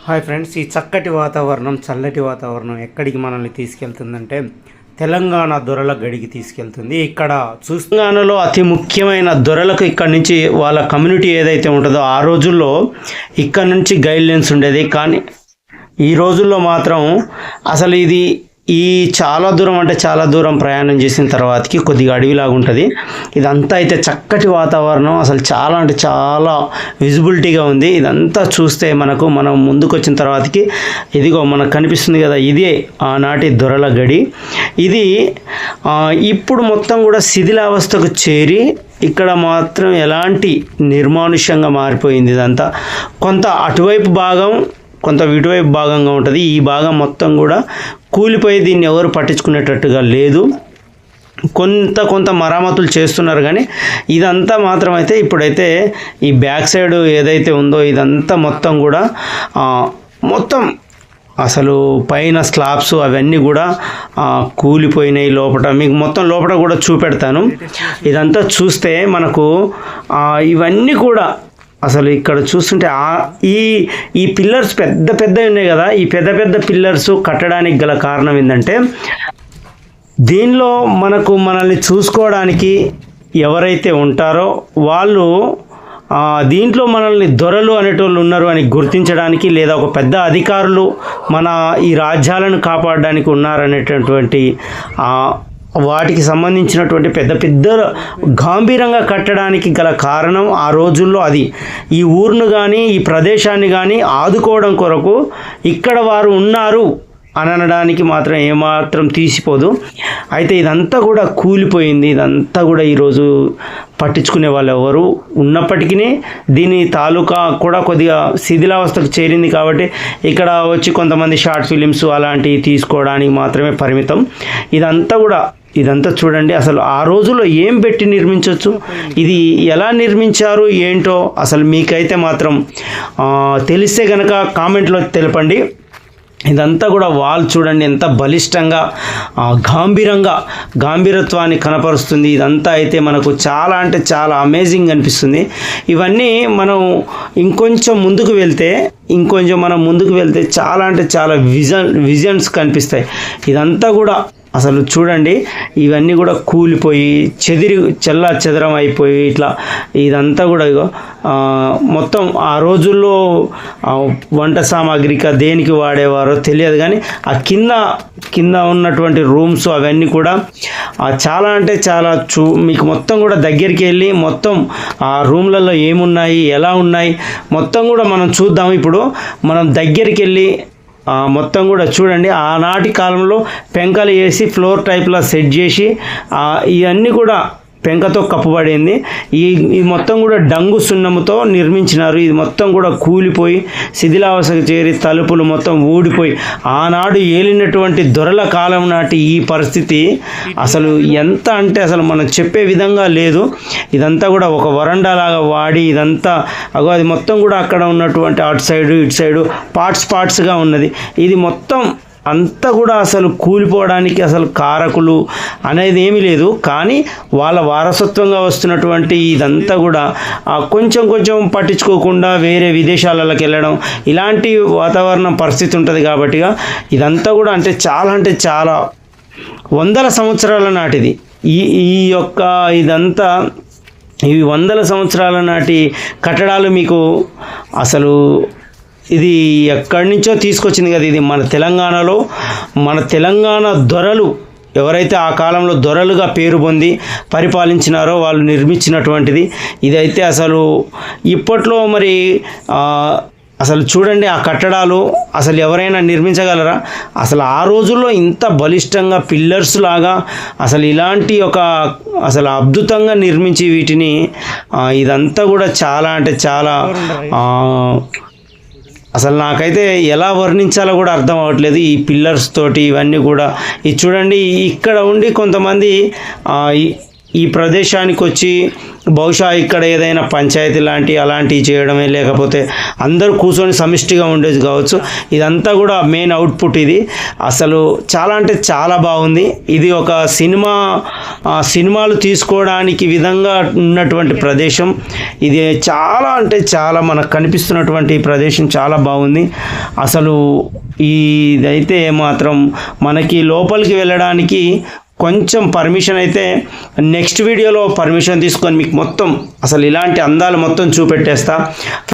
Hi friends, ఈ చక్కటి వాతావరణం, చల్లటి వాతావరణం ఎక్కడికి మనల్ని తీసుకెళ్తుందంటే తెలంగాణ దొరల గడికి తీసుకెళ్తుంది. ఇక్కడ తెలంగాణలో అతి ముఖ్యమైన దొరలకు ఇక్కడ నుంచి వాళ్ళ కమ్యూనిటీ ఏదైతే ఉంటుందో ఆ రోజుల్లో ఇక్కడ నుంచి గైడ్లైన్స్ ఉండేది. కానీ ఈ రోజుల్లో మాత్రం అసలు ఇది చాలా దూరం అంటే చాలా దూరం ప్రయాణం చేసిన తర్వాతకి కొద్దిగా అడవిలాగా ఉంటుంది. ఇదంతా అయితే చక్కటి వాతావరణం, అసలు చాలా అంటే చాలా విజిబిలిటీగా ఉంది. ఇదంతా చూస్తే మనం ముందుకు వచ్చిన తర్వాతకి ఇదిగో మనకు కనిపిస్తుంది కదా, ఇదే ఆనాటి దొరల గడి. ఇది ఇప్పుడు మొత్తం కూడా శిథిలావస్థకు చేరి ఇక్కడ మాత్రం ఎలాంటి నిర్మానుష్యంగా మారిపోయింది. ఇదంతా కొంత అటువైపు భాగం, కొంత ఇటువైపు భాగంగా ఉంటుంది. ఈ భాగం మొత్తం కూడా కూలిపోయి దీన్ని ఎవరు పట్టించుకునేటట్టుగా లేదు. కొంత మరామతులు చేస్తున్నారు, కానీ ఇదంతా మాత్రం అయితే ఇప్పుడైతే ఈ బ్యాక్ సైడ్ ఏదైతే ఉందో ఇదంతా మొత్తం కూడా మొత్తం అసలు పైన స్లాబ్స్ అవన్నీ కూడా కూలిపోయినాయి. మీకు మొత్తం లోపల కూడా చూపెడతాను. ఇదంతా చూస్తే మనకు ఇవన్నీ కూడా అసలు ఇక్కడ చూస్తుంటే ఈ పిల్లర్స్ పెద్దవి ఉన్నాయి కదా, ఈ పెద్ద పిల్లర్స్ కట్టడానికి గల కారణం ఏంటంటే దీనిలో మనల్ని చూసుకోవడానికి ఎవరైతే ఉంటారో వాళ్ళు దీంట్లో మనల్ని దొరలు అనేటోళ్ళు ఉన్నారు అని గుర్తించడానికి, లేదా ఒక పెద్ద అధికారులు మన ఈ రాజ్యాలను కాపాడడానికి ఉన్నారనేటటువంటి వాటికి సంబంధించినటువంటి పెద్ద గాంభీరంగా కట్టడానికి గల కారణం ఆ రోజుల్లో అది. ఈ ఊరును కానీ ఈ ప్రదేశాన్ని కానీ ఆదుకోవడం కొరకు ఇక్కడ వారు ఉన్నారు అని అనడానికి మాత్రం ఏమాత్రం తీసిపోదు. అయితే ఇదంతా కూడా కూలిపోయింది. ఇదంతా కూడా ఈరోజు పట్టించుకునే వాళ్ళు ఎవరు ఉన్నప్పటికీ దీని తాలూకా కూడా కొద్దిగా శిథిలావస్థకు చేరింది. కాబట్టి ఇక్కడ వచ్చి కొంతమంది షార్ట్ ఫిలిమ్స్ అలాంటివి తీసుకోవడానికి మాత్రమే పరిమితం. ఇదంతా చూడండి, అసలు ఆ రోజుల్లో ఏం పెట్టి నిర్మించవచ్చు, ఇది ఎలా నిర్మించారు ఏంటో అసలు మీకైతే మాత్రం తెలిస్తే కనుక కామెంట్లో తెలపండి. ఇదంతా కూడా వాల్ చూడండి ఎంత బలిష్టంగా గాంభీరత్వాన్ని కనపరుస్తుంది. ఇదంతా అయితే మనకు చాలా అంటే చాలా అమేజింగ్ అనిపిస్తుంది. ఇవన్నీ మనం ఇంకొంచెం ముందుకు వెళ్తే చాలా అంటే చాలా విజన్స్ కనిపిస్తాయి. ఇదంతా కూడా అసలు చూడండి, ఇవన్నీ కూడా కూలిపోయి చెదరం అయిపోయి ఇట్లా ఇదంతా కూడా మొత్తం ఆ రోజుల్లో వంట సామాగ్రిగా దేనికి వాడేవారో తెలియదు, కానీ ఆ కింద ఉన్నటువంటి రూమ్స్ అవన్నీ కూడా చాలా అంటే చాలా మీకు మొత్తం కూడా దగ్గరికి వెళ్ళి మొత్తం ఆ రూమ్లలో ఏమున్నాయి ఎలా ఉన్నాయి మొత్తం కూడా మనం చూద్దాం. ఇప్పుడు మనం దగ్గరికి వెళ్ళి మొత్తం కూడా చూడండి, ఆనాటి కాలంలో పెంకలు వేసి ఫ్లోర్ టైప్లో సెట్ చేసి ఇవన్నీ కూడా పెంకతో కప్పబడింది. ఈ మొత్తం కూడా డంగు సున్నముతో నిర్మించినారు. ఇది మొత్తం కూడా కూలిపోయి శిథిలావస్థకు చేరి తలుపులు మొత్తం ఊడిపోయి ఆనాడు ఏలినటువంటి దొరల కాలం నాటి ఈ పరిస్థితి అసలు ఎంత అంటే అసలు మనకు చెప్పే విధంగా లేదు. ఇదంతా కూడా ఒక వరండా లాగా వాడి ఇదంతా అది మొత్తం కూడా అక్కడ ఉన్నటువంటి అటు సైడు ఇటు సైడు పార్ట్స్గా ఉన్నది. ఇది మొత్తం అంతా కూడా అసలు కూలిపోవడానికి అసలు కారకులు అనేది ఏమీ లేదు, కానీ వాళ్ళ వారసత్వంగా వస్తున్నటువంటి ఇదంతా కూడా కొంచెం పట్టించుకోకుండా వేరే విదేశాలకు వెళ్ళడం ఇలాంటి వాతావరణం పరిస్థితి ఉంటుంది. కాబట్టి ఇదంతా కూడా అంటే చాలా వందల సంవత్సరాల నాటిది. ఇదంతా ఇవి వందల సంవత్సరాల నాటి కట్టడాలు. మీకు అసలు ఇది ఎక్కడి నుంచో తీసుకొచ్చింది కదా, ఇది మన తెలంగాణ దొరలు ఎవరైతే ఆ కాలంలో దొరలుగా పేరు పొంది పరిపాలించినారో వాళ్ళు నిర్మించినటువంటిది. ఇదైతే అసలు ఇప్పట్లో మరి అసలు చూడండి ఆ కట్టడాలు అసలు ఎవరైనా నిర్మించగలరా? అసలు ఆ రోజుల్లో ఇంత బలిష్టంగా పిల్లర్స్ లాగా అసలు ఇలాంటి అసలు అద్భుతంగా నిర్మించి వీటిని ఇదంతా కూడా చాలా అంటే చాలా అసలు నాకైతే ఎలా వర్ణించాలో కూడా అర్థం అవ్వట్లేదు. ఈ పిల్లర్స్ తోటి ఇవన్నీ కూడా ఇది చూడండి, ఇక్కడ ఉండి కొంతమంది ఈ ప్రదేశానికి వచ్చి బహుశా ఇక్కడ ఏదైనా పంచాయతీ అలాంటివి చేయడమే, లేకపోతే అందరూ కూర్చొని సమిష్టిగా ఉండేది కావచ్చు. ఇదంతా కూడా మెయిన్ అవుట్పుట్ ఇది. అసలు చాలా అంటే చాలా బాగుంది. ఇది ఒక సినిమాలు తీసుకోవడానికి విధంగా ఉన్నటువంటి ప్రదేశం. ఇది చాలా అంటే చాలా మనకు కనిపిస్తున్నటువంటి ప్రదేశం చాలా బాగుంది. అసలు ఇదైతే మాత్రం మనకి లోపలికి వెళ్ళడానికి కొంచెం పర్మిషన్ అయితే నెక్స్ట్ వీడియోలో పర్మిషన్ తీసుకొని మీకు మొత్తం అసలు ఇలాంటి అందాలు మొత్తం చూపెట్టేస్తా.